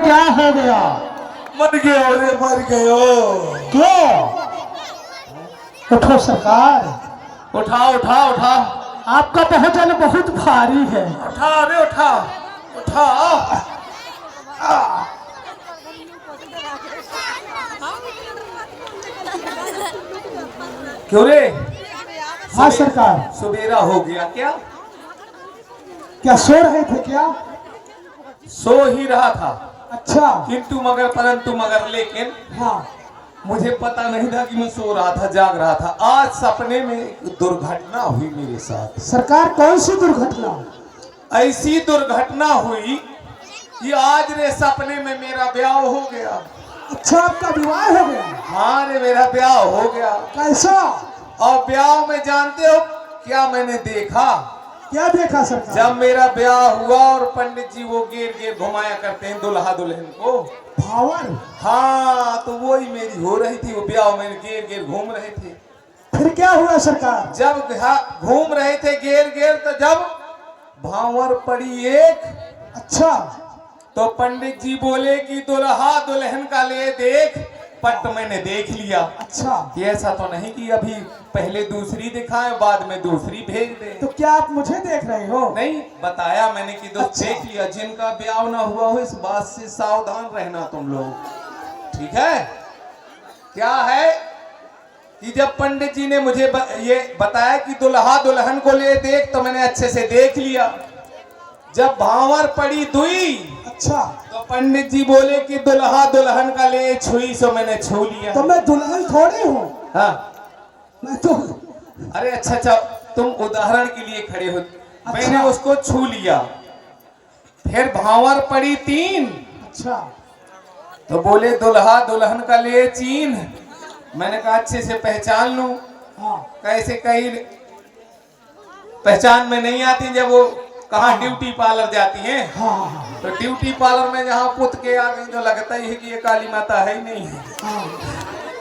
क्या हो गया? मर गए रे, मर गए हो। क्यों? उठो सरकार, उठा उठा उठा आपका पहचान बहुत भारी है। उठा रे, उठा उठा। क्यों रे? हाँ सरकार। सवेरा हो गया क्या? क्या सो रहे थे क्या? सो ही रहा था, अच्छा। किंतु मगर परंतु मगर लेकिन हाँ। मुझे पता नहीं था कि मैं सो रहा था, जाग रहा था। आज सपने में एक दुर्घटना हुई मेरे साथ। सरकार कौन सी दुर्घटना? ऐसी दुर्घटना हुई कि आज रे सपने में मेरा ब्याह हो गया। अच्छा, आपका विवाह हो गया? हाँ रे, मेरा ब्याह हो गया। कैसा? और ब्याह में जानते हो क्या मैंने देखा? क्या देखा सरकार? जब मेरा ब्याह हुआ और पंडित जी वो गेर गेर घुमाया करते हैं दुल्हा दुल्हन को, भावर। हाँ, तो वही मेरी हो रही थी। वो ब्याह में गेर गेर घूम रहे थे। फिर क्या हुआ सरकार? जब घूम रहे थे गेर गेर, तो जब भावर पड़ी एक, अच्छा। तो पंडित जी बोले कि दुल्हा दुल्हन का ले देख। पट मैंने देख लिया। अच्छा। कि ऐसा तो नहीं कि अभी पहले दूसरी दिखाए बाद में दूसरी भेज दे। तो क्या आप मुझे देख रहे हो? नहीं, बताया मैंने कि दोस्त अच्छा। देख लिया। जिनका ब्याह ना हुआ हो इस बात से सावधान रहना तुम लोग, ठीक है? क्या है कि जब पंडित जी ने मुझे ये बताया कि दुल्हा दुल्हन को ले देख, तो मैंने अच्छे से देख लिया। जब भावर पड़ी दुई, अच्छा। तो पंडित जी बोले कि दुल्हा दुल्हन का ले छुई, सो मैंने छू लिया। तो मैं दुल्हन थोड़ी हूँ। हाँ, मैं तो। अरे अच्छा अच्छा, तुम उदाहरण के लिए खड़े हो। अच्छा। मैंने उसको छू लिया। फिर भावर पड़ी तीन, अच्छा। तो बोले दुल्हा दुल्हन का ले चीन। मैंने कहा अच्छे से पहचान लूं। हाँ। कैसे कहीं पहचान में नहीं आती जब वो कहाँ ड्यूटी पार्लर जाती हैं। हाँ हाँ तो ड्यूटी पार्लर में जहाँ पुत के आगे जो लगता ही है कि ये काली माता है ही नहीं है, हाँ।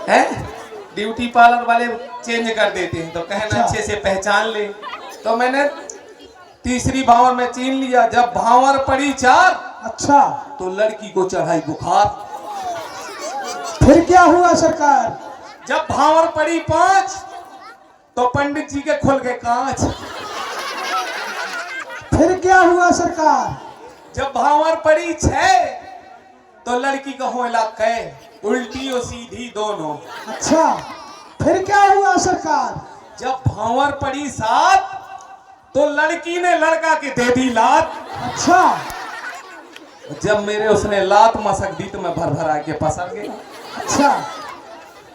हैं? ड्यूटी पार्लर वाले चेंज कर देते हैं, तो कहना अच्छा। अच्छे से पहचान ले। तो मैंने तीसरी भावर में चीन लिया। जब भावर पड़ी चार, अच्छा। तो लड़की को चढ़ाई बुखार। फिर क्या हुआ सरकार? जब भावर पड़ी पांच, तो पंडित जी के खुल गए कांच। फिर क्या हुआ सरकार? जब भावर पड़ी छह, तो लड़की का होला कै, उल्टी और सीधी दोनों। अच्छा। फिर क्या हुआ सरकार? जब भावर पड़ी सात, तो लड़की ने लड़का के दे दी लात। अच्छा। जब मेरे उसने लात मसक दी, तो मैं भर भर आके पसर गया। अच्छा।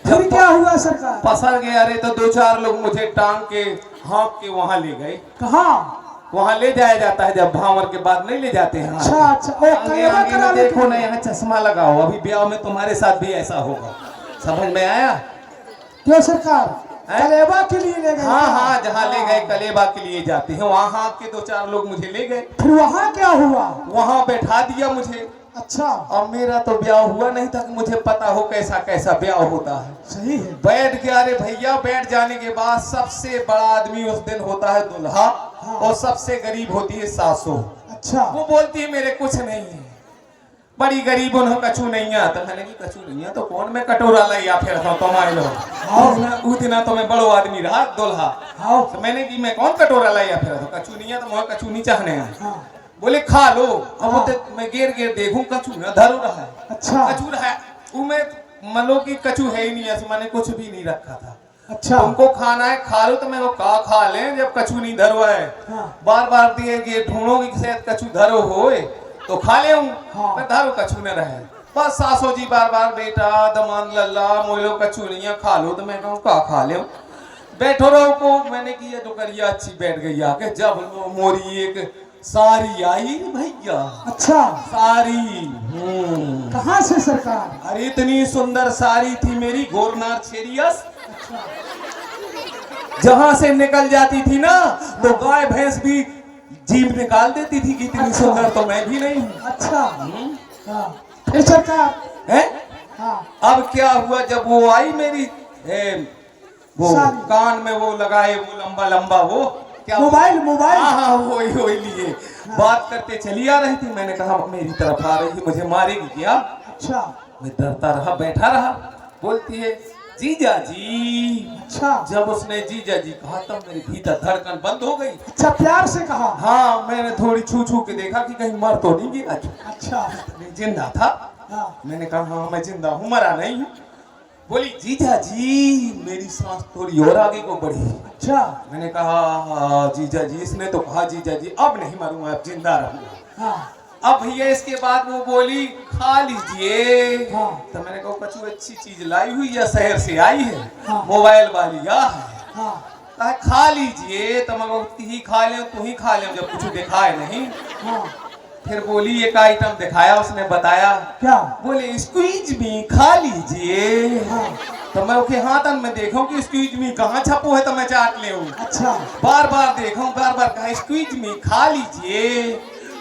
फिर क्या हुआ सरकार? पसर गए। अरे तो दो चार लोग मुझे टांग के हाँक के वहां ले गए। कहाँ? वहां ले जाया जाता है जब भावर के बाद नहीं ले जाते हैं। अच्छा अच्छा। ओ, आगे कलेवा आगे करा में लेते देखो ना, हैं। यहाँ चश्मा लगाओ। अभी ब्याह में तुम्हारे साथ भी ऐसा होगा। समझ में आया? क्यों सरकार? हैं? कलेवा के लिए ले गए? हाँ हाँ, जहाँ ले गए कलेबा के लिए जाते हैं, वहाँ हाँक के दो चार लोग मुझे ले गए। फिर वहाँ क्या हुआ? वहाँ बैठा दिया मुझे। अच्छा। और मेरा तो ब्याह हुआ नहीं था कि मुझे पता हो कैसा कैसा ब्याह होता है। सही है। बैठ गया। अरे भैया, बैठ जाने के बाद सबसे बड़ा आदमी उस दिन होता है दुल्हा। हाँ। और सबसे गरीब होती है सासू। अच्छा। वो बोलती है मेरे कुछ नहीं है, बड़ी गरीब उन्हों कछू नहीं आता। मैंने की कछू नहीं है तो कौन मैं कटोरा लिया फिर तुम्हारे लोग। उस दिन तो मैं बड़ो आदमी रहा दुल्हा। हाँ। तो मैंने की मैं कौन कटोरा लिया फिर कछू नहीं है, तो मुझे कछू नहीं चाहने हैं। हाँ। बोले खा लो। अब हाँ। मैं गेर गेर देखूं, कछू ना धरो रहा है। अच्छा। कछू रहा है उमें मनो की कछू है ही नहीं, ऐसे मैंने कुछ भी नहीं रखा था। अच्छा। तुमको खाना है खा लो, तो मैं वो का खा ले जब कछू नहीं धरो है। हाँ। बार बार दिए ये ढूंढोगी कि शायद कछू धरो होए तो खा ले। हाँ। मैं धरो कछू न रहे। बस सासो जी बार बार बेटा दमान लल्ला मोलो कछू नहीं है खा लो, तो मैं कहूँ का खा ले। बैठो रहो को मैंने की ये डुकरिया अच्छी बैठ गई आके। जब मोरी एक सारी आई भैया। अच्छा। सारी कहाँ से सरकार? अरे इतनी सुंदर सारी थी मेरी, घोरनार छेरियस। अच्छा। जहां से निकल जाती थी ना, तो गाय भैंस भी जीभ निकाल देती थी कि इतनी सुंदर तो मैं भी नहीं हूँ। अच्छा। हाँ। फिर सरकार? है? हाँ। अब क्या हुआ जब वो आई मेरी वो सारी। कान में वो लगाए वो लंबा लंबा वो क्या मोबाइल मोबाइल हाँ हाँ वही लिए बात करते चली आ रही थी। मैंने कहा मेरी तरफ आ रही है, मुझे मारेगी क्या? अच्छा मैं डरता रहा, बैठा रहा। बोलती है जीजा जी। अच्छा जब उसने जीजा जी कहा तब मेरे भीतर धड़कन बंद हो गई। अच्छा, प्यार से कहा। हाँ, मैंने थोड़ी छू छू के देखा कि कहीं मर तो नहीं गया। अच्छा मैं जिंदा था। हाँ मैंने कहा हाँ मैं जिंदा हूँ, मरा नहीं हूँ। बोली जीजा जी। मेरी सांस थोड़ी और आगे को बढ़ी। अच्छा मैंने कहा हाँ, जीजा जी। इसने तो कहा जीजा जी अब नहीं मरूंगा, अब जिंदा रहूंगा। हाँ अब भैया इसके बाद वो बोली खा लीजिए। हाँ। तो मैंने कहा कछु अच्छी चीज लाई हुई या शहर से आई है? हाँ। मोबाइल वाली या है? हाँ कहा खा लीजिए। तो मैं ही खा ले, तू ही खा ले, जब कुछ दिखाए नहीं। हाँ। फिर बोली एक आइटम दिखाया, उसने बताया। क्या? बोले स्क्वीज मी खा लीजिए। हाँ। तो मैं उसके हाथन में देखूं कि स्क्वीज मी कहाँ छपो है तो मैं चाट ले। अच्छा बार बार देखूं, बार बार कहा स्क्वीज मी खा लीजिए,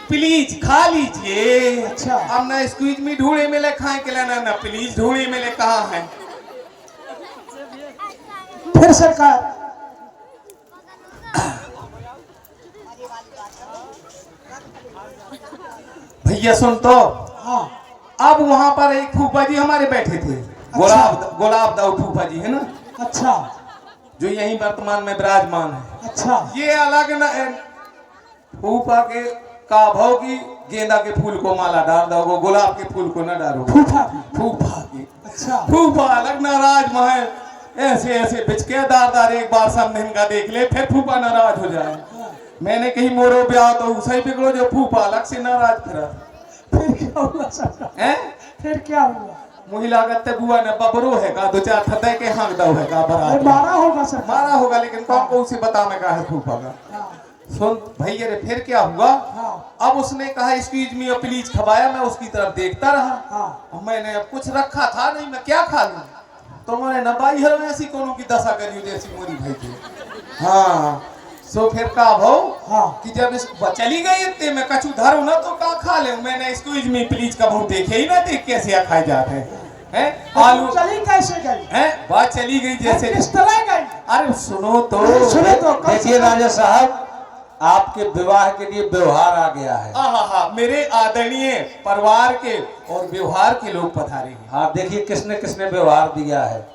प्लीज खा लीजिए। अच्छा। अब ना स्क्वीज मी ढूंढे मिले खाए के लिए, ना प्लीज ढूंढे मिले कहाँ है। फिर सरकार भैया सुन तो। हाँ अब वहां पर एक फूफा जी हमारे बैठे थे। गुलाब दाऊ फूफा जी है ना, अच्छा जो यहीं वर्तमान में विराजमान है। अच्छा ये अलग न फूफा के का भाव की गेंदा के फूल को माला डाल दो, गुलाब के फूल को न डालो। फूफा फूफा की अच्छा फूफा अलग नाराज महल ऐसे ऐसे बिचके दार एक बार सामने इनका देख ले, फिर फूफा नाराज हो जाए। मैंने कहीं मोरो ब्याह तो सही बिगड़ो जो फूफा अलग से नाराज फिर क्या हुआ सरकार? हैं? फिर क्या हुआ? मुही लागत ते बुआ ने बबरो है का, दो चार थदे के हांग दो है का अरे बराबर मारा होगा सरकार। मारा होगा, लेकिन कौन को उसे बता में कहा है फूफा का। हाँ सुन भैया रे, फिर क्या हुआ? हाँ अब उसने कहा एक्सक्यूज मी प्लीज खवाया। मैं उसकी तरफ देखता रहा। हाँ मैंने अब कुछ रखा था नहीं, मैं क्या खा लूं? तो मैंने न बाई हर ऐसी कोनो की दशा करी जैसी मोरी भाई थी। हाँ सो फिर का भाव हाँ कि जब इस चली गई इतने में कछु धरू ना तो का खा ले। मैंने एक्सक्यूज मी प्लीज का भाव देखे ही ना, देख कैसे खाए जाते हैं। आलू चली कैसे गई? हैं? बात चली गई जैसे। किस तरह गई? अरे सुनो तो, सुनो तो। देखिए राजा साहब, आपके विवाह के लिए व्यवहार आ गया है। हाँ, मेरे आदरणीय परिवार के और व्यवहार के लोग पधारे हैं। हाँ देखिए किसने किसने व्यवहार दिया है।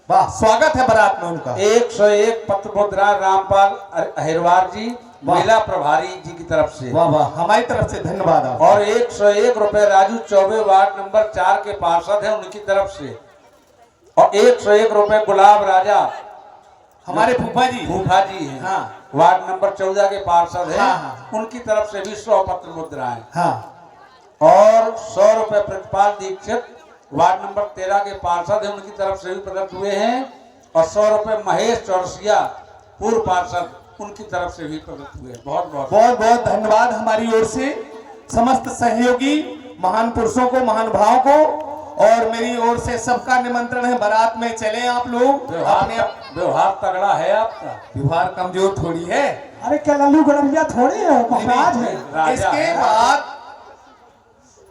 वाह, स्वागत है बारात में उनका। 101 पत्र मुद्रा रामपाल अहिरवार जी महिला प्रभारी जी की तरफ से, वाह वाह, हमारी तरफ से धन्यवाद। और 101 रुपए राजू चौबे वार्ड नंबर 4 के पार्षद हैं उनकी तरफ से, और 101 रुपए गुलाब राजा हमारे फूफा जी हैं। हाँ। वार्ड नंबर 14 के पार्षद हैं। हाँ। उनकी तरफ से भी 100 पत्र मुद्राएं, हाँ। और 100 रुपए प्रतिपाल दीक्षित वार्ड नंबर 13 के पार्षद हैं उनकी तरफ से भी प्रदत्त हुए हैं, और 100 रुपए महेश चौरसिया पूर्व पार्षद उनकी तरफ से भी प्रदत्त हुए। बहुत बहुत धन्यवाद हमारी ओर से समस्त सहयोगी महान पुरुषों को, महानुभावों को, और मेरी ओर से सबका निमंत्रण है। बारात में चले आप लोग। व्यवहार तगड़ा है आपका। व्यवहार कमजोर थोड़ी है। अरे क्या लल्लू गड़रिया थोड़ी है, महाराज है। इसके बाद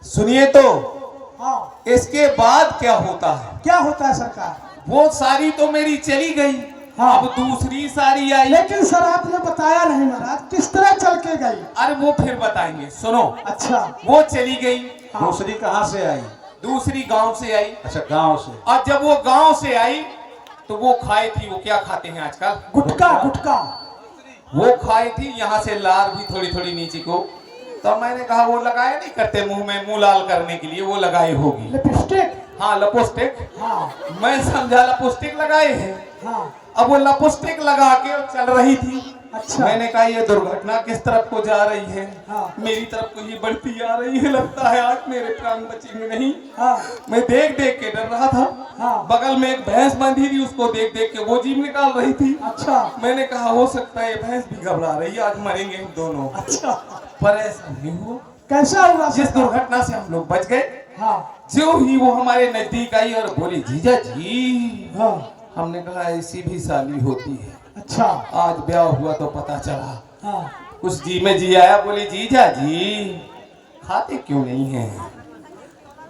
सुनिए तो, हाँ इसके बाद क्या होता है? क्या होता है सरकार? वो सारी तो मेरी चली गई। हाँ। अब दूसरी सारी आई। लेकिन सर आपने बताया नहीं महाराज, किस तरह चल के गई? अरे वो फिर बताएंगे, सुनो। अच्छा वो चली गई। हाँ। दूसरी कहाँ से आई? दूसरी गांव से आई। अच्छा, गांव से। और जब वो गांव से आई तो वो खाई थी, वो क्या खाते हैं आजकल? गुटका गुटका। वो खाई थी, यहाँ से लार भी थोड़ी थोड़ी नीचे को। तो मैंने कहा वो लगाए नहीं करते मुंह में, मुंह लाल करने के लिए वो लगाई होगी। लिपस्टिक। हाँ लपोस्टिक। हाँ मैं समझा लपोस्टिक लगाए हैं। हाँ अब वो लपोस्टिक लगा के चल रही थी। अच्छा। मैंने कहा ये दुर्घटना किस तरफ को जा रही है? हाँ। मेरी तरफ को ये बढ़ती आ रही है। लगता है आज मेरे प्राण बचेंगे नहीं। हाँ मैं देख देख के डर रहा था। हाँ। बगल में एक भैंस बंधी थी, उसको देख देख के वो जीभ निकाल रही थी। अच्छा मैंने कहा हो सकता है ये भैंस भी घबरा रही है, आज मरेंगे हम दोनों। अच्छा। पर ऐसा नहीं हुआ। कैसा हुआ? जिस दुर्घटना से हम लोग बच गए, हाँ जो ही वो हमारे नजदीक आई और बोली जीजा जी। हाँ। हमने कहा ऐसी भी साली होती है। अच्छा। आज ब्याह हुआ तो पता चला। हाँ कुछ जी में जी आया। बोली जीजा जी खाते क्यों नहीं है,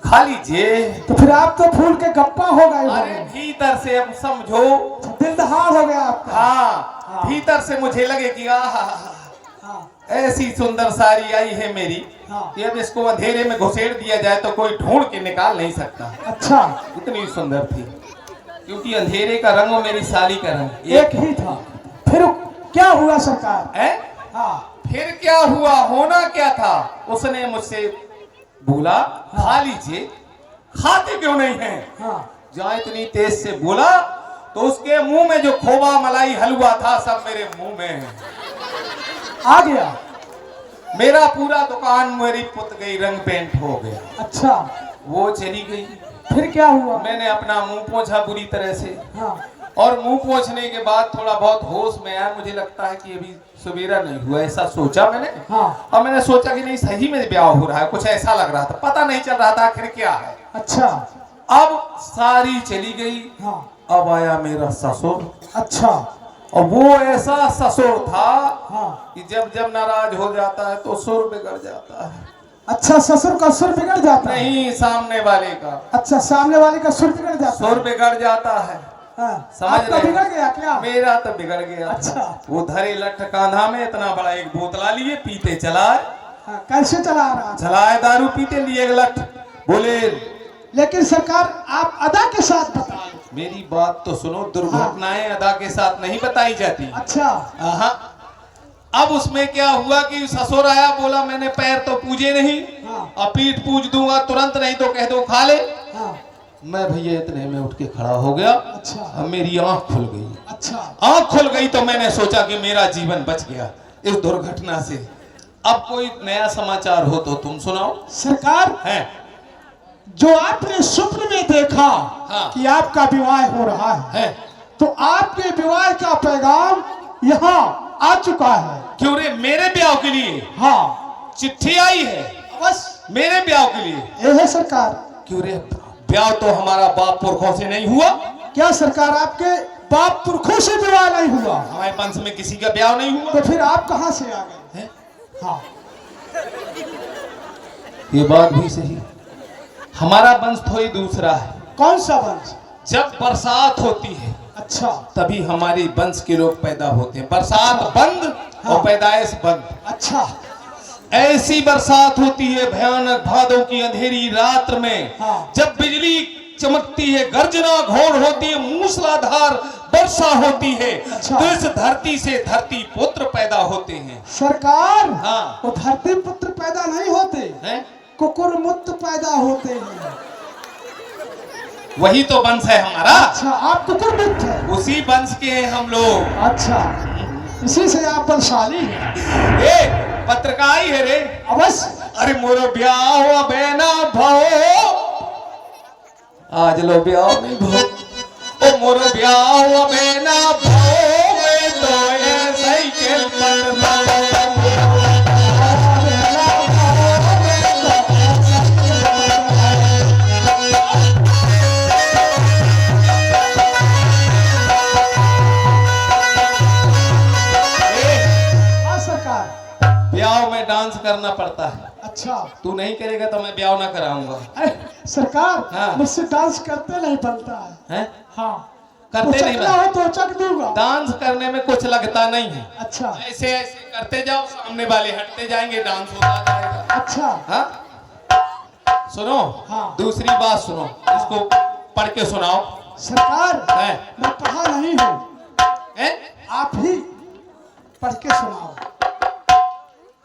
खा लीजिए। तो फिर आप तो फूल के गप्पा हो गए। अरे भीतर से अब समझो, दिल दहाड़ हो गया आपका। हाँ भीतर से मुझे लगे कि आहा हाँ ऐसी सुंदर साड़ी आई है मेरी हाँ। कि अब इसको अंधेरे में घुसेड़ दिया जाए तो कोई ढूंढ के निकाल नहीं सकता। अच्छा, इतनी सुंदर थी, क्योंकि अंधेरे का रंग और मेरी साड़ी का रंग एक ही था। फिर क्या हुआ सरकार? है। हाँ फिर क्या हुआ, होना क्या था, उसने मुझसे बोला खा लीजिए, खाते क्यों नहीं है। हाँ जहाँ इतनी तेज से बोला तो उसके मुंह में जो खोवा मलाई हलवा था सब मेरे मुंह में है। आ गया। मेरा पूरा दुकान मेरी पुत गई, रंग पेंट हो गया। अच्छा, वो चली गई। फिर क्या हुआ? मैंने अपना मुंह पोंछा बुरी तरह से, हाँ और मुंह पोंछने के बाद थोड़ा बहुत होश में आया। मुझे लगता है कि अभी सवेरा नहीं हुआ, ऐसा सोचा मैंने। हाँ। और मैंने सोचा कि नहीं सही में ब्याह हो रहा है, कुछ ऐसा लग रहा था, पता नहीं चल रहा था आखिर क्या है। अच्छा। अब सारी चली गई। हाँ। अब आया मेरा ससुर। अच्छा। और वो ऐसा ससुर था हाँ। कि जब जब नाराज हो जाता है तो सुर बिगड़ जाता है। अच्छा, ससुर का सुर बिगड़ जाता है? नहीं, सामने वाले का। अच्छा, सामने वाले का सुर बिगड़ जाता है? सुर बिगड़ जाता है। हाँ। समझ आपका रहे? बिगड़ गया क्या? मेरा तो बिगड़ गया। अच्छा। वो धरे लठ कांधा में इतना बड़ा एक बोतला लिए पीते चलाए। हाँ, कैसे चला रहा? चलाए दारू पीते लिए एक लठ, बोले। लेकिन सरकार आप अदा के साथ बताओ। मेरी बात तो सुनो, दुर्घटनाएं अदा के साथ नहीं बताई जाती। अच्छा। हाँ। अब उसमें क्या हुआ कि ससुर आया, बोला मैंने पैर तो पूजे नहीं, हाँ। और पीठ पूज दूंगा तुरंत, नहीं तो कह दो खा ले। हाँ। मैं भैया इतने में उठ के खड़ा हो गया। अच्छा। अब मेरी आंख खुल गई। अच्छा। आंख खुल गई तो मैंने सोचा कि मेरा जीवन बच गया इस दुर्घटना से। अब कोई नया समाचार हो तो तुम सुनाओ। सरकार, है जो आपने स्वप्न में देखा हाँ। कि आपका विवाह हो रहा है, तो आपके विवाह का पैगाम यहाँ आ चुका है। क्यों रे, मेरे ब्याह के लिए हाँ, चिट्ठी आई है? बस मेरे ब्याह के लिए? ये है सरकार। क्यों रे, ब्याह तो हमारा बाप पुरखों से नहीं हुआ। क्या सरकार, आपके बाप पुरखों से विवाह नहीं हुआ? हमारे वंश में किसी का ब्याह नहीं हुआ। तो फिर आप कहाँ से आ गए? हैं? हाँ। ये बात भी सही। हमारा वंश थोड़ी दूसरा है। कौन सा वंश? जब बरसात होती है अच्छा। तभी हमारे वंश के लोग पैदा होते हैं। बरसात बंद हाँ। और पैदाइश बंद। अच्छा। ऐसी बरसात होती है भयानक, भादों की अंधेरी रात में। हाँ। जब बिजली चमकती है, गर्जना घोर होती है, मूसलाधार वर्षा होती है। अच्छा। तो इस धरती से धरती पुत्र पैदा होते हैं। सरकार, हाँ। वो धरती पुत्र पैदा नहीं होते हैं? कुकुरमुक्त पैदा होते हैं। वही तो वंश है हमारा। अच्छा, आप कुकुरमुक्त हैं? उसी वंश के हैं हम लोग। अच्छा, इसी से आप बलशाली हैं। ए, पत्रकारी है रे। अवश्य। अरे मोरो ब्याह हुआ बेना भाओ, आज लो ब्याह नहीं भाओ। ओ मोरो ब्याह हुआ बेना भाओ, मैं तो ये साइकिल पर भाओ। ब्याह में डांस करना पड़ता है। अच्छा। तू नहीं करेगा तो मैं ब्याह ना कराऊंगा। सरकार, हाँ। मुझसे डांस करते नहीं बनता है। हैं? हाँ। करते तो नहीं चखना हो तो चख दूंगा। डांस करने में कुछ लगता नहीं है। अच्छा। ऐसे ऐसे करते जाओ, सामने वाले हटते जाएंगे, डांस होता जाएगा। अच्छा। हाँ? सुनो। हाँ। दूसरी बात सुनो, इसको पढ़ के सुनाओ। सरकार, है? मैं पढ़ा नहीं हूँ, हैं? आप ही पढ़ के सुनाओ।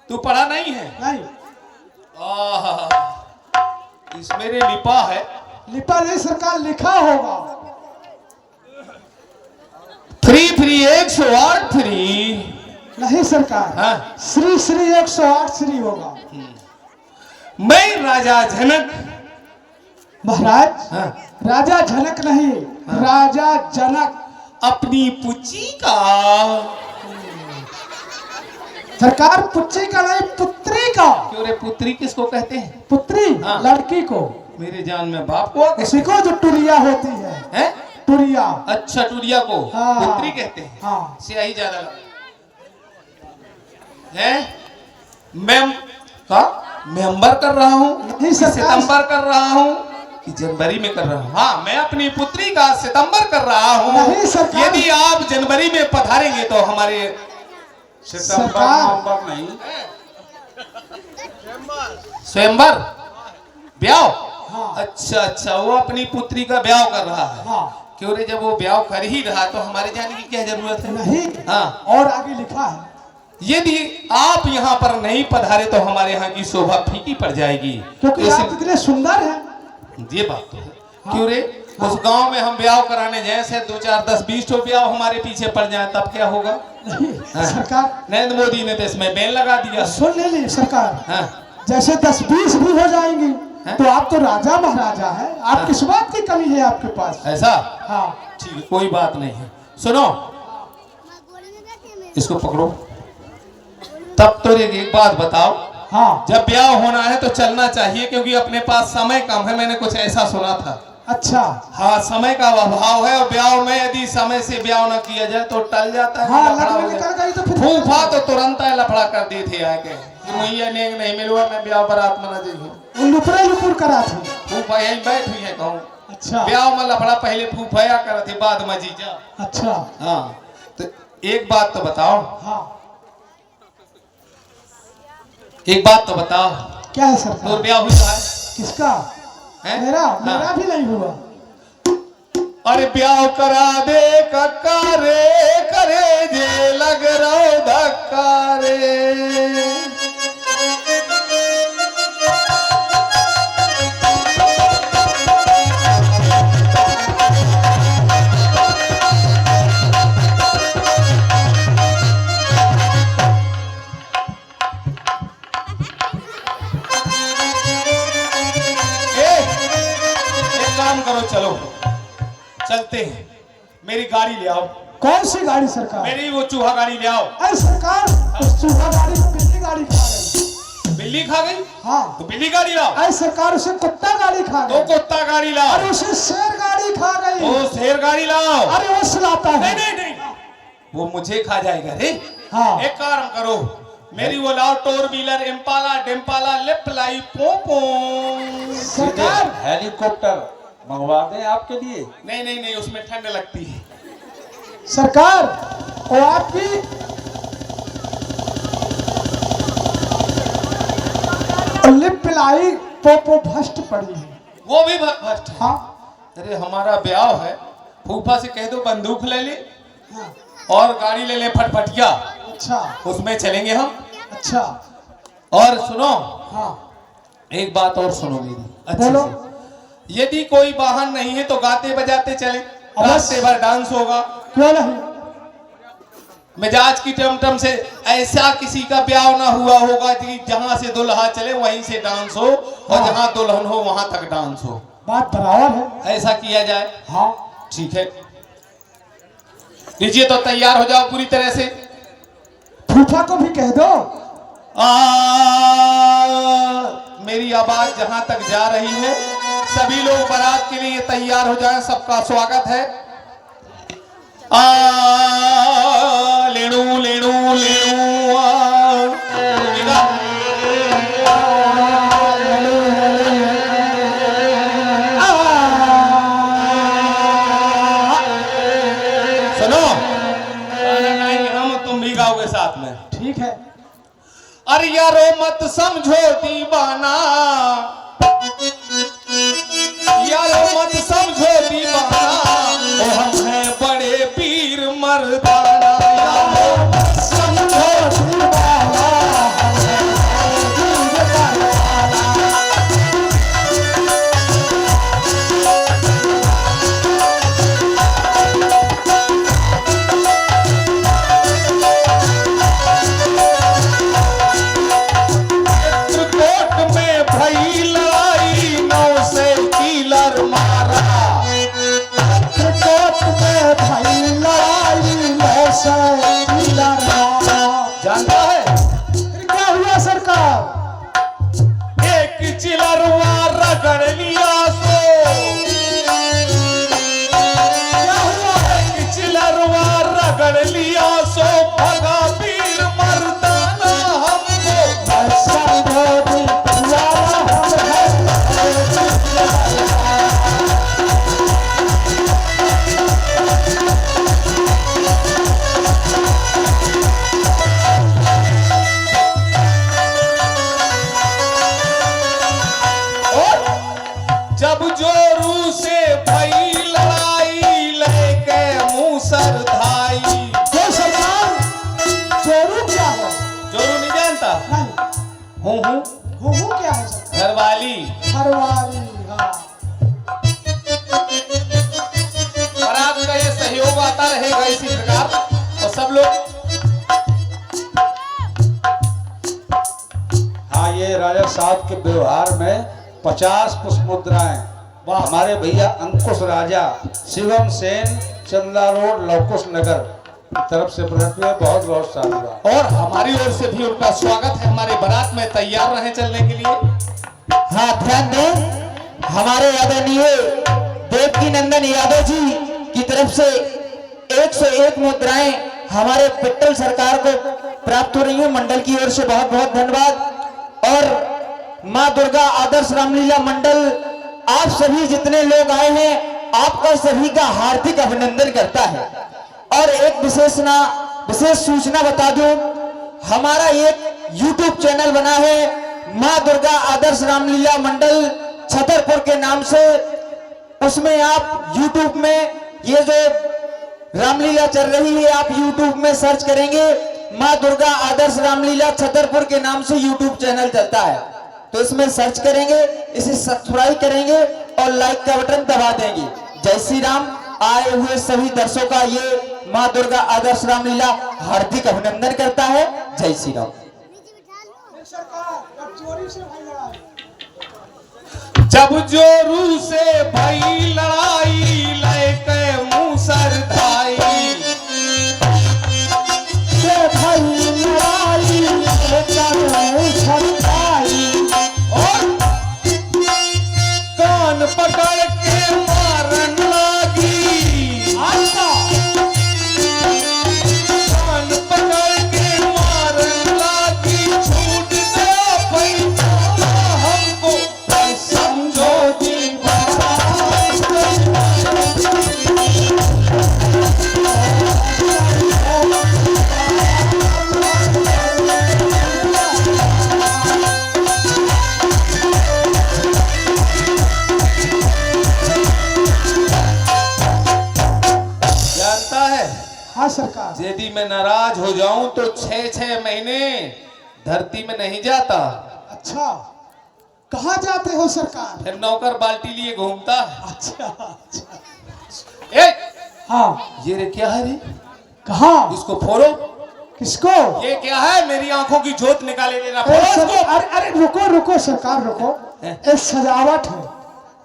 तू पढ़ा नहीं है? नहीं। इस मेरे लिपा है। लिपा नहीं सरकार, लिखा होगा। Free free 108 free. नहीं सरकार। हाँ? श्री श्री 108 श्री होगा। मैं राजा जनक। महाराज, हाँ? राजा जनक नहीं, राजा जनक। अपनी पुची का। सरकार, पुत्री का नहीं, पुत्री का। क्यों रे, पुत्री किसको कहते हैं? पुत्री? हाँ। लड़की को। मेरे जान में बाप को। उसी को जो टुरिया होती है। हैं? टुरिया। अच्छा, टूरिया को हाँ। पुत्री कहते हैं। हाँ। स्याही ज्यादा है। मैं का मेंबर कर रहा हूँ, नहीं सरकार। सितंबर कर रहा हूँ। कि जनवरी में कर रहा हूँ? हाँ, मैं अपनी पुत्री का सितंबर कर रहा हूँ। नहीं सरकार। यदि आप जनवरी में पधारेंगे तो हमारे सितंबर सरकार। नवंबर नहीं, स्वयंवर ब्याह। हाँ। अच्छा अच्छा, वो अपनी पुत्री का ब्याह कर रहा है। हाँ। क्यों रे, जब वो ब्याह कर ही रहा तो हमारे जाने की क्या जरूरत है? नहीं। हाँ, और आगे लिखा है, यदि आप यहाँ पर नहीं पधारे तो हमारे यहाँ की शोभा फीकी पड़ जाएगी। क्योंकि तो आप इतने सुंदर हैं। ये बात तो है। क्यों रे, उस गांव में हम ब्याह कराने जैसे 2 4 10 20 तो ब्याह हमारे पीछे पड़ जाए तब क्या होगा? नहीं हाँ। सरकार, नरेंद्र मोदी ने तो इसमें बैन लगा दिया। सुन ले ली सरकार, हाँ, जैसे 10-20 भी हो जाएंगी हैं? तो आप तो राजा महाराजा हैं। आप किस बात की कमी है आपके पास? ऐसा? हाँ। ठीक है, कोई बात नहीं है। सुनो, इसको पकड़ो। तब तो एक बात बताओ, हाँ। जब ब्याह होना है तो चलना चाहिए, क्योंकि अपने पास समय कम है। मैंने कुछ ऐसा सुना था। अच्छा। हाँ, समय का अभाव है और ब्याह में यदि समय से ब्याह न किया जाए तो टल जाता है। हाँ, लफड़ा हो लकड़ी जाता निकल गई तो है। फिर फूफा तो तुरंत है लफड़ा कर दी थी आके कि मुझे नेक नहीं मिलवा, मैं ब्याह बारात मना जाइए। वो लुपरे लुपुर करा थी। फूफा यही बैठ हुई है कहूँ। अच्छा। ब्याह में लफड़ा पहले फूफाया कर थी, बाद में जीजा। अच्छा। हाँ, तो एक बात तो बताओ, हाँ। एक बात तो बताओ, क्या है तो सरकार? ब्याह हुआ है? किसका? हैं? मेरा हाँ। मेरा भी नहीं हुआ। अरे ब्याह करा दे कक्का रे, करे जे लग रहो धक्का रे। एक काम करो, चलो चलते हैं। मेरी गाड़ी ले आओ। कौन सी गाड़ी सरकार? मेरी वो चूहा गाड़ी ले आओ। अरे सरकार, उस चूहा गाड़ी को बिल्ली गाड़ी खा गई। बिल्ली खा गई? हाँ। तो बिल्ली गाड़ी लाओ। अरे सरकार, उसे कुत्ता गाड़ी खा तो गई। कुत्ता गाड़ी लाओ। अरे उसे शेर गाड़ी खा गई। तो शेर गाड़ी लाओ। अरे वो सुलाता है। नहीं नहीं नहीं, वो मुझे खा जाएगा रे। हाँ। एक काम करो, मेरी वो लाओ टोर व्हीलर, इम्पाला डिम्पाला लिपलाई पोपो। सरकार, हेलीकॉप्टर मंगवा दें आपके लिए। नहीं नहीं नहीं, उसमें ठंड लगती है। सरकार, वो आपकी लिप पिलाई पोपो भ्रष्ट पड़ी है। वो भी भ्रष्ट है। हाँ। अरे हमारा ब्याह है, फूफा से कह दो बंदूक ले ले हाँ। और गाड़ी ले ले फटफटिया, अच्छा। उसमें चलेंगे हम। अच्छा। और सुनो, हाँ। एक बात और सुनो मेरी अच्छे बोलो। से। यदि कोई वाहन नहीं है तो गाते बजाते चले, रास्ते भर डांस होगा। क्यों नहीं? मिजाज की टमटम से ऐसा किसी का ब्याह ना हुआ होगा कि जहां से दुल्हा चले वहीं से डांस हो, और हाँ। जहां दुल्हन हो वहां तक डांस हो। बात बराबर है। ऐसा किया जाए। हाँ। ठीक है, लीजिए तो तैयार हो जाओ पूरी तरह से। फूफा को भी कह दो। मेरी आवाज जहां तक जा रही है, सभी लोग बारात के लिए तैयार हो जाएं। सबका स्वागत है। लेणू लेणू लेणू सुनो, गाना गाएंगे हम, तुम भी गाओगे साथ में। ठीक है। अरे यारो मत समझो दीवाना, यारो मत समझो दीवाना, ओ हम हैं बड़े पीर मर्दाना। यारो मत समझो दीवाना, चित्रकूट में भई हो हो क्या है सरकार? घरवाली। घरवाली, हाँ। बारात का ये सहयोग आता रहेगा इसी प्रकार, और सब लोग। हाँ, ये राजा साहब के व्यवहार में 50 पुष्प मुद्राएं हमारे भैया अंकुश राजा शिवम सेन, चंदा रोड, लवकुश नगर की तरफ से प्रकट हुए। बहुत बहुत साधुवाद। और हमारी ओर से भी उनका स्वागत है। हमारे बारात में तैयार रहे चलने के लिए। हाँ, ध्यान दें, हमारे आदरणीय देवकी नंदन यादव जी की तरफ से 101 मुद्राएं हमारे पिट्टल सरकार को प्राप्त हो रही है। मंडल की ओर से बहुत बहुत धन्यवाद। और माँ दुर्गा आदर्श रामलीला मंडल आप सभी जितने लोग आए हैं, आपका सभी का हार्दिक अभिनंदन करता है। और एक विशेष सूचना बता दूं, हमारा एक YouTube चैनल बना है माँ दुर्गा आदर्श रामलीला मंडल छतरपुर के नाम से। उसमें आप YouTube में ये जो रामलीला चल रही है, आप YouTube में सर्च करेंगे, माँ दुर्गा आदर्श रामलीला छतरपुर के नाम से YouTube चैनल चलता है। तो इसमें सर्च करेंगे, इसे सब्सक्राइब करेंगे और लाइक का बटन दबा देंगे। जय श्री राम। आए हुए सभी दर्शकों का ये माँ दुर्गा आदर्श रामलीला हार्दिक अभिनंदन करता है। जय श्री राम। सरकार, अब चोरी से भाई लड़ाई। जब जोरू से भई लड़ाई, लेके मुंह सर धाई। से भाई लड़ाई, लेकर मुंह सर धाई। और कान पकड़ के मारन लागी। अच्छा, कान पकड़ के मारन लागी। छूट गया पैसा हमको, समझो दीवाना। जानता है, हाँ सरकार। यदि मैं नाराज हो जाऊं तो 6-6 महीने धरती में नहीं जाता। अच्छा, कहाँ जाते हो सरकार? फिर नौकर बाल्टी लिए घूमता है। अच्छा अच्छा, ए, हाँ। ये रे क्या है रे? कहाँ? इसको फोड़ो। किसको? ये क्या है? मेरी आंखों की जोत निकाले देना। अरे फोड़ो इसको। अरे अरे रुको रुको सरकार, रुको। हैं? ये सजावट है।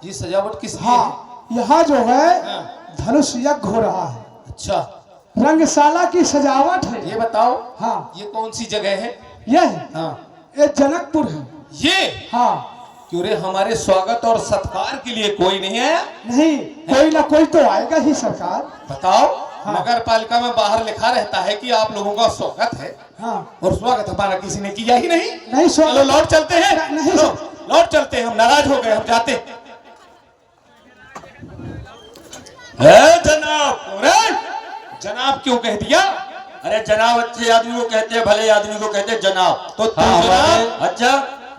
ये सजावट किस लिए है? हाँ, यहाँ जो है हाँ। धनुष यज्ञ हो रहा है। अच्छा, रंगशाला की सजावट है। ये बताओ, हाँ, ये कौन सी जगह है? यह है, हाँ, ये जनकपुर है। ये हाँ, क्यों रे? हमारे स्वागत और सत्कार के लिए कोई नहीं आया? नहीं, कोई ना कोई तो आएगा ही सरकार। बताओ। हाँ। नगर पालिका में बाहर लिखा रहता है कि आप लोगों का स्वागत है, हाँ, और स्वागत हमारा किसी ने किया ही नहीं। नहीं चलो स्वागत। लौट चलते हैं। नहीं, चलो, लौट चलते हैं, हम नाराज हो गए, हम जाते। जनाब। अरे जनाब क्यों कह दिया? अरे जनाब अच्छे आदमी को कहते हैं, भले आदमी को कहते हैं जनाब। तो तू हाँ, जनाब। अच्छा,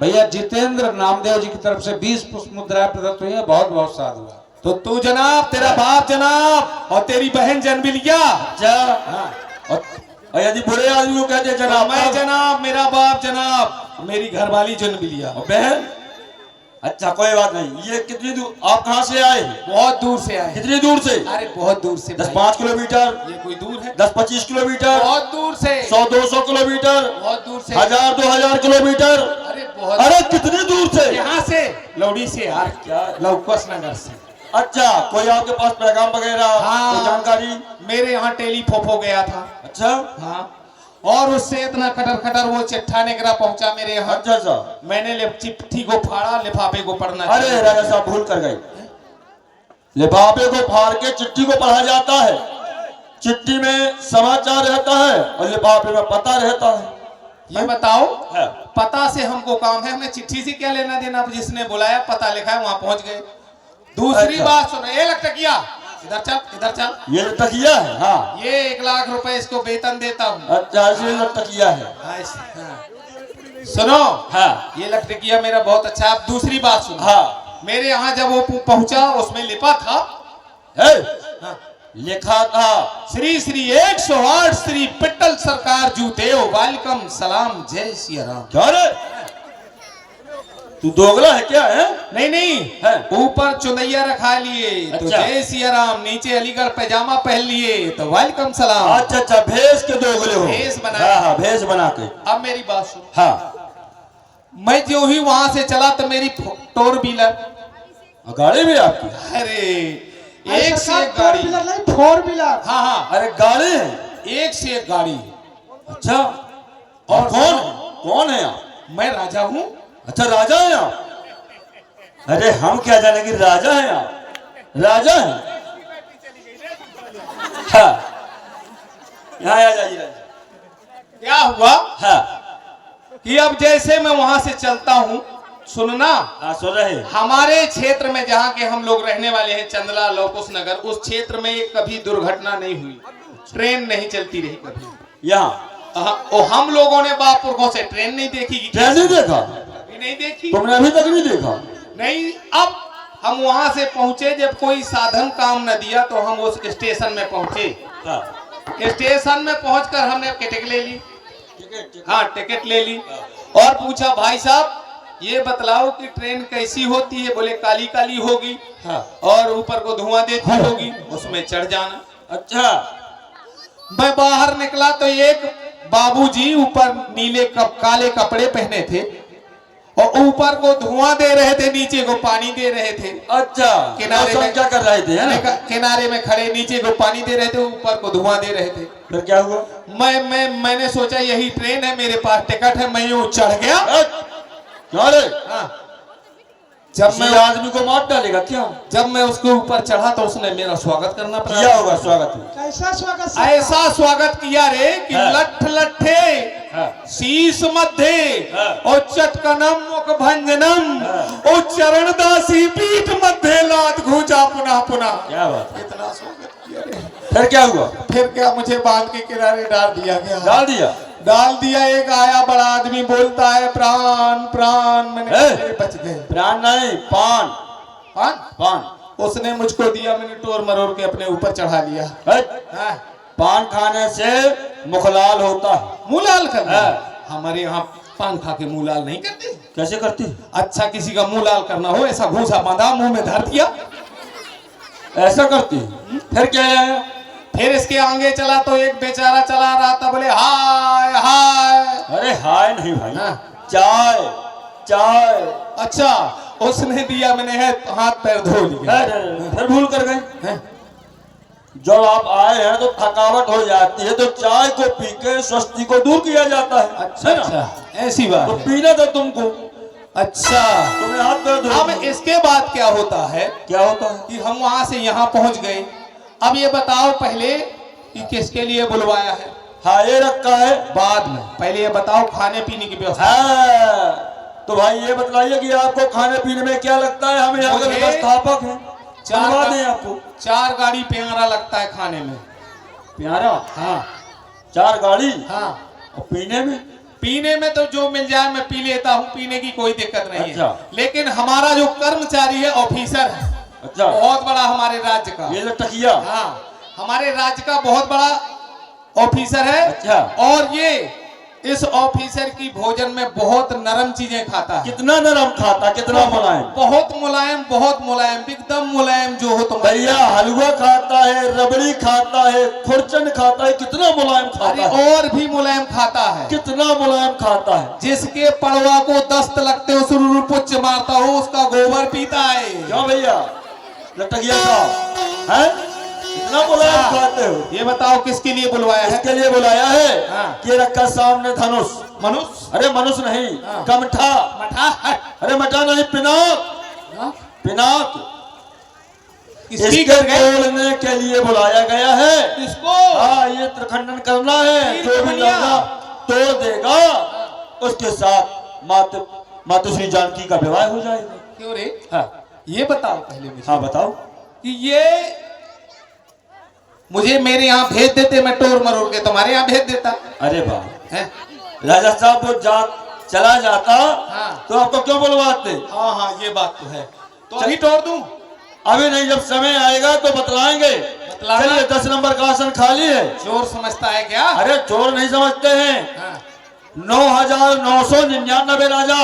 भैया जितेंद्र नामदेव जी की तरफ से 20 पुष्प मुद्राएं प्रदत्त हुई है। बहुत बहुत साधुवाद। तो तू जनाब, तेरा बाप जनाब, और तेरी बहन जनबिलिया। अच्छा। और यदि बुरे आदमी को कहते हैं जनाब, मैं जनाब, मेरा बाप जनाब, मेरी घरवाली जनबिलिया। और बहन। अच्छा, कोई बात नहीं। ये कितनी दूर, आप कहाँ से आए? बहुत दूर से आए। कितनी दूर से? अरे बहुत दूर से। 10-5 किलोमीटर, ये कोई दूर है? 10-25 किलोमीटर, बहुत दूर से। 100-200 किलोमीटर, बहुत दूर से। 1000-2000 किलोमीटर। अरे बहुत। अरे कितनी दूर से? यहाँ से लौड़ी से यार, क्या? लवकुश नगर से। अच्छा, कोई आपके पास पैगाम वगैरह, हाँ। कोई जानकारी? मेरे यहाँ टेलीफोप हो गया था। अच्छा हाँ, और उससे इतना खटर खटर वो चिट्ठा निकरा पहुंचा मेरे यहाँ। अच्छा अच्छा। मैंने चिट्ठी को फाड़ा, लिफाफे को पढ़ना। अरे राजा साहब भूल कर गए। लिफाफे को फाड़ के चिट्ठी को पढ़ा जाता है। चिट्ठी में समाचार रहता है और लिफाफे में पता रहता है। ये बताओ, है। पता से हमको काम है, हमें चिट्ठी से क्या लेना देना? जिसने बुलाया, पता लिखा है, वहां पहुंच गए। दूसरी अच्छा। बात सुनो, ये लटकिया, इधर चल, इधर चल। ये तकिया है। हाँ। ये 1 लाख रुपए इसको वेतन देता हूँ। अच्छा, इसलिए तकिया है। हाँ, सुनो। हाँ ये लटकिया मेरा बहुत अच्छा। अब दूसरी बात सुनो। हाँ। मेरे यहाँ जब वो पहुंचा, उसमें लिखा था, है? हाँ, लिखा था श्री श्री 108 श्री पिट्टल सरकार जूते वेलकम सलाम जय सिया राम। क्या रे? तू दोगला है क्या है? नहीं नहीं है। ऊपर चुनैया रखा लिए तो अच्छा। जय सिया राम, नीचे अलीगढ़ पैजामा पहन लिए तो वेलकम सलाम। अच्छा अच्छा, भेष के दोगले हो। भेष बना के। हाँ हाँ, भेष बना के। अब मेरी बात सुन, हाँ, मैं जो ही वहां से चला तो मेरी फोर व्हीलर, गाड़ी भी आपकी? अरे अरे एक से सरकार, एक गाड़ी, 4 व्हीलर नहीं 4 व्हीलर। हाँ हाँ, अरे गाड़ी है? एक से एक गाड़ी। अच्छा, और कौन कौन है आप? मैं राजा हूँ। अच्छा, राजा हैं आप? अरे हम क्या जाने कि राजा हैं आप? राजा हैं? हाँ, यहाँ आ जाइए राजा। क्या हुआ हाँ कि अब जैसे मैं वहां से चलता हूँ, सुनना, हाँ, सुन रहे। हमारे क्षेत्र में जहाँ के हम लोग रहने वाले हैं, चंदला लोकुश नगर, उस क्षेत्र में कभी दुर्घटना नहीं हुई, ट्रेन नहीं चलती रही कभी। यहाँ और हम लोगों ने बापुरखों से ट्रेन नहीं देखी। ट्रेन नहीं देखा? कभी नहीं देखी। तुमने अभी तक नहीं देखा? नहीं, अब हम वहां से पहुंचे, जब कोई साधन काम न दिया तो हम उस स्टेशन में पहुंचे। हाँ, स्टेशन में पहुंचकर हमने टिकट ले ली। टिकट? हाँ, टिकट ले ली और पूछा, भाई साहब ये बतलाओ कि ट्रेन कैसी होती है? बोले काली काली होगी हाँ। और ऊपर को धुआं देती होगी, उसमें चढ़ जाना। अच्छा, मैं बाहर निकला तो एक बाबूजी ऊपर नीले काले कपड़े पहने थे और ऊपर को धुआं दे रहे थे, नीचे को पानी दे रहे थे। अच्छा, किनारे में क्या कर रहे थे? है ना? किनारे में खड़े, नीचे को पानी दे रहे थे, ऊपर को धुआं दे रहे थे। फिर क्या हुआ? मैंने सोचा यही ट्रेन है, मेरे पास टिकट है, मैं यूं चढ़ गया। क्या रे? हाँ। जब मैं आदमी को मार डालेगा क्या? जब मैं उसके ऊपर चढ़ा तो उसने मेरा स्वागत करना पड़ा। किया होगा स्वागत में। कैसा स्वागत? ऐसा स्वागत किया रे कि हाँ। लठ लट्ठे, हाँ। शीश मध्य हाँ। और चटकनम मुख भंजनम हाँ। और चरणदासी पीठ मध्य लात घूचा पुनः पुनः। क्या बात? इतना स्वागत किया रे। फिर क्या हुआ? फिर क्या, मुझे बांध के किनारे डाल दिया गया। डाल दिया? एक आया बड़ा आदमी, बोलता है प्राण प्राण। मैंने कहा, मेरे बच गए। प्राण नहीं, पान। पान? पान उसने मुझको दिया, मैंने टोर मरोड़ के अपने ऊपर चढ़ा लिया। हाँ। पान खाने से मुख लाल होता है। मुंह लाल करना? हाँ। हमारे यहाँ पान खा के मुंह लाल नहीं करते। कैसे करती? अच्छा, किसी का मुंह लाल करना हो, ऐसा घूसा बांधा, मुंह में धर दिया। ऐसा करती? फिर क्या है? फिर इसके आगे चला तो एक बेचारा चला रहा था, बोले हाय हाय। अरे हाय नहीं भाई, हाँ। चाय चाय। अच्छा, उसने दिया, मैंने है हाथ पैर धो लिया। फिर भूल कर गए। जब आप आए हैं तो थकावट हो जाती है, तो चाय को पी के सुस्ती को दूर किया जाता है। अच्छा अच्छा, ऐसी बात तो है। पीना था तुमको। अच्छा, तुमने हाथ पैर धो अब लिए। इसके बाद क्या होता है क्या होता है? कि हम वहां से यहाँ पहुंच गए। अब ये बताओ पहले कि किसके लिए बुलवाया है? हाँ, ये रखा है। बाद में, पहले ये बताओ खाने पीने की व्यवस्था। हाँ, तो भाई ये बताइए कि आपको खाने पीने में क्या लगता है? हम यहाँ के मुझे व्यवस्थापक हैं, बनवा दें आपको। 4 गाड़ी प्यारा लगता है खाने में। प्यारा? हाँ 4 गाड़ी? हाँ। और पीने में? पीने में तो जो मिल जाए मैं पी लेता हूँ, पीने की कोई दिक्कत नहीं अच्छा। है। लेकिन हमारा जो कर्मचारी है, ऑफिसर है, अच्छा, बहुत बड़ा हमारे राज्य का। ये लटकिया? हाँ, हमारे राज्य का बहुत बड़ा ऑफिसर है। अच्छा। और ये इस ऑफिसर की भोजन में बहुत नरम चीजें खाता है। कितना नरम खाता, कितना मुलायम? बहुत मुलायम, एकदम मुलायम जो हो तुम। भैया हलवा खाता है, रबड़ी खाता है, खुरचन खाता है, कितना मुलायम खाता है। और भी मुलायम खाता है। कितना मुलायम खाता है। जिसके पड़वा को दस्त लगते हो, सुरुरु पुच्छ मारता हो, उसका गोबर पीता है। क्यों भैया लटकिया साहब हैं? इतना मुलायम खाते हो? ये बताओ किसके लिए बुलवाया है? इसके लिए बुलाया है हाँ। कि रखा सामने धनुष। मनुष्य? अरे मनुष्य नहीं, हाँ। कमठा। मठा? अरे मठा नहीं, पिनाक। हाँ? पिनाक इसकी इसके कर गए? तोड़ने के लिए बुलाया गया है। किसको? हाँ, ये त्रिखंडन करना है। तीर जो भी कमनिया। लड़का तोड़ देगा उसके साथ मातुश्री जानकी का विवाह हो जाएगा। क्यों रे? हाँ ये बताओ पहले मुझे हाँ, बताओ। कि ये मुझे मेरे यहाँ भेज देते, मैं टोर मरोड़ के तुम्हारे यहाँ भेज देता। अरे वाह, हैं? राजा साहब वो चला जाता हाँ। तो आपको क्यों बुलवाते? हाँ हाँ, ये बात तो है। तो अभी टोर दूं? अभी नहीं, जब समय आएगा तो बतलाएंगे। बतलाना? चलिए, 10 नंबर का आसन खाली है। चोर समझता है क्या? अरे चोर नहीं समझते हैं। हाँ। 9,999 राजा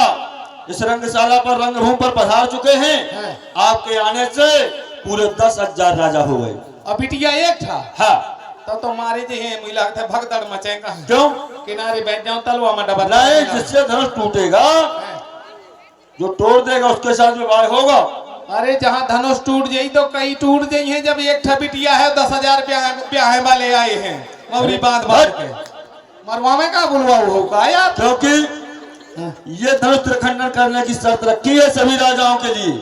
इस रंगशाला पर रंगभूमि पर पधार चुके हैं। आपके आने से पूरे 10,000 राजा हो गए। अब बिटिया एक था हाँ, तो मारे जी हैं मिला थे भगदड़ मचेगा। क्यों? किनारे बैठ जाऊं तलवा में डबल नहीं, जिससे धनुष टूटेगा, जो तोड़ देगा उसके साथ विवाह होगा। अरे जहाँ धनुष टूट जाई तो कई टूट जाई है। जब एक ठा बिटिया है 10,000 ब्याह वाले आए हैं मौरी बांध बांध के मरवा में का बुलवाऊ होगा यार। क्योंकि ये धनुष त्रिखंडन करने की शर्त रखी है सभी राजाओं के लिए।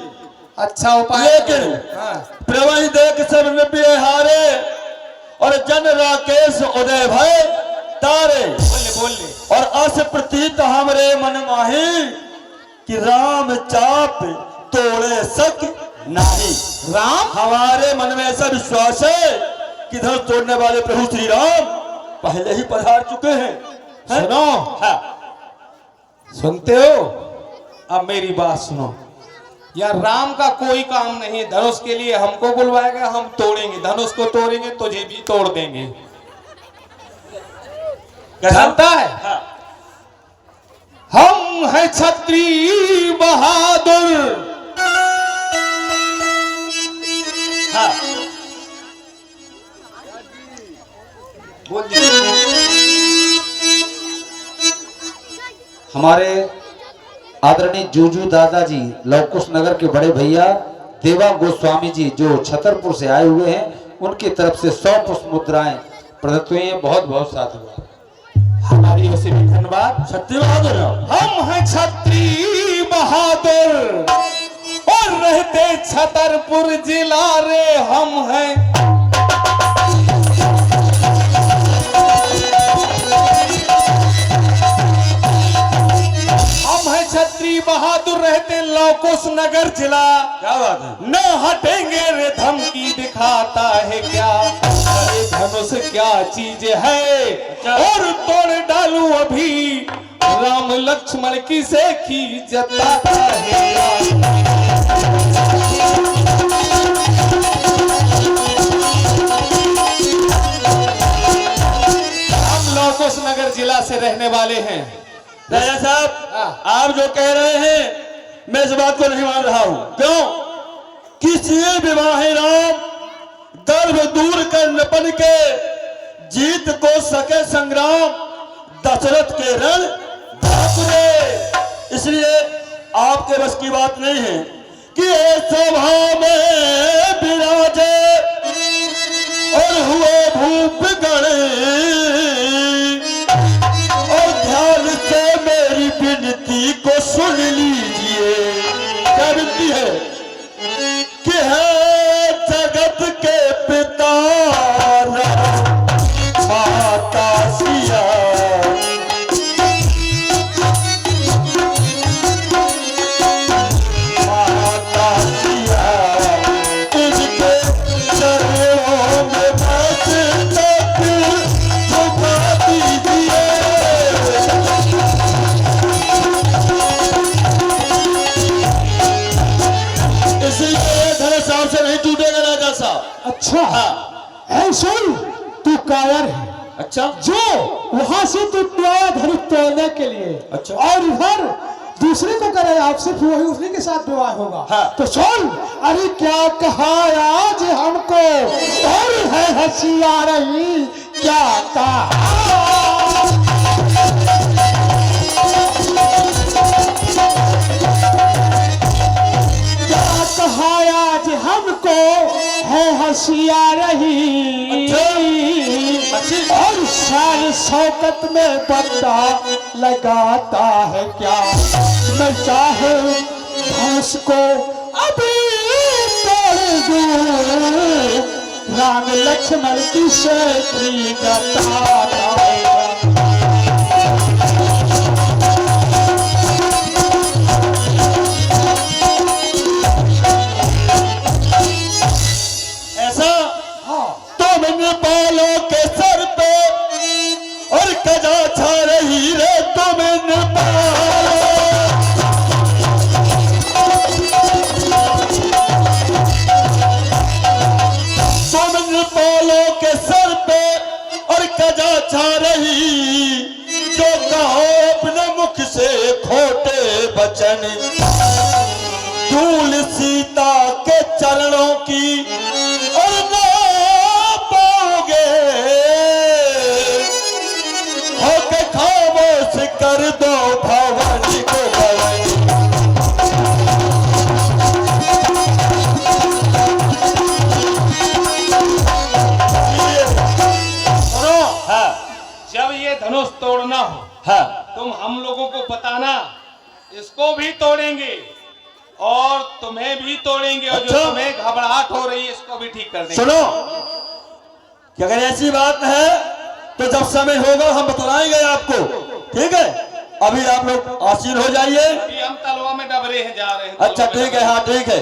अच्छा उपाय लेकिन हाँ। प्रवही देख सब में हारे और जन राकेश उदय भय तारे। बोले और अस प्रतीत हमरे मन माही कि राम चाप तोड़े सक नहीं। राम हमारे मन में ऐसा विश्वास है कि धनुष तोड़ने वाले प्रभु श्री राम पहले ही पधार चुके हैं। सुनो हाँ। सुनते हो? अब मेरी बात सुनो यार, राम का कोई काम नहीं। धनुष के लिए हमको बुलवाएगा, हम तोड़ेंगे धनुष को, तोड़ेंगे तुझे भी तोड़ देंगे। जानता है? हाँ। हम हैं छत्री बहादुर। हाँ। बोल दीजिए। हमारे आदरणीय जूजू दादाजी लवकुश नगर के बड़े भैया देवा गोस्वामी जी जो छतरपुर से आए हुए हैं, उनकी तरफ से 100 पुष्प मुद्राएं प्रदत्त हुई हैं। बहुत बहुत साधुवाद। हमारी ओर से भी धन्यवाद। छत्री बहादुर हम हैं छत्री बहादुर और रहते छतरपुर जिला रे। हम हैं छत्री बहादुर, रहते लवकुश नगर जिला। क्या बात है? न हटेंगे रे धमकी दिखाता है क्या? अरे धनुष क्या चीज है और तोड़ डालू अभी राम लक्ष्मण की सेखी जताता है। हम लवकुश नगर जिला से रहने वाले हैं। राजा साहब, आप जो कह रहे हैं मैं इस बात को नहीं मान रहा हूं। क्यों? किसी विवाह राम गर्भ दूर कर नपन के जीत को सके संग्राम दशरथ के रण धातुरे। इसलिए आपके बस की बात नहीं है कि ये सभा में विराजे और हुए भूप गणे और ध्यान से मेरी विनती को सुन लीजिए। क्या विनती है? कि है जगत के पिता माता सिया, माता सिया इनके चरणों में बस तक झुका दीजिए। इसलिए धनुष साहब से नहीं टूटेगा राजा साहब। अच्छा हाँ। ऐसे तू कायर है अच्छा, जो वहां से तू आया धनुष तोड़ने के लिए। अच्छा। और इधर दूसरे को करे आपसे, फिर वही उसी के साथ विवाह होगा। हाँ। तो सुन, अरे क्या कहा आज हमको और है हंसी आ रही, क्या कहा आज हमको है हंसी आ रही। और शान शौकत में बंदा लगाता है क्या? मैं चाहे घास को अभी तोड़ दूं, राम लक्ष्मण की सेठी बताता है। बालों के सर पे और कजा छा रही रे तुम बालों के सर पे और कजा छा रही भवन, धूल सीता के चरणों की और ना पाओगे, होके खामोश कर दो भवन को भवन। जब ये धनुष तोड़ना हो तुम हम लोगों को बताना, इसको भी तोड़ेंगे और तुम्हें भी तोड़ेंगे, और जो तुम्हें घबराहट हो रही है इसको भी ठीक कर देंगे। सुनो कि अगर ऐसी बात है तो जब समय होगा हम बतलाएंगे आपको, ठीक है? अभी आप लोग आसीन हो जाइए। अभी हम तलवा में डबरे हैं, जा रहे हैं। अच्छा ठीक है, हाँ ठीक है,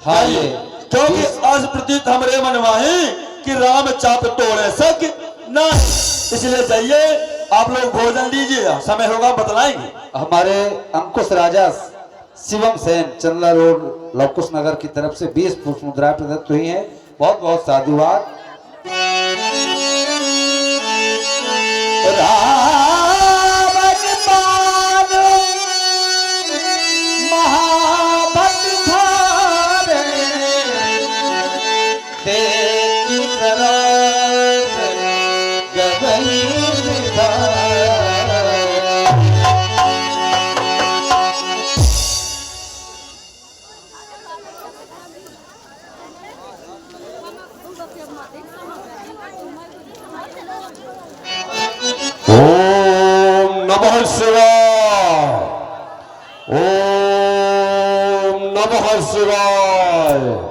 हाँ ये क्योंकि आज प्रतीत हमरे मनवाही कि राम चाप तोड़े सक ना, इसलिए जाइए आप लोग भोजन लीजिए, समय होगा बतलाएंगे। हमारे अंकुश राजा शिवम सेन चंदला रोड लवकुश नगर की तरफ से 20 पुष्प मुद्राएं प्रदत्त हुई हैं। बहुत बहुत साधुवाद। ओम नमः शिवाय, ओम नमः शिवाय।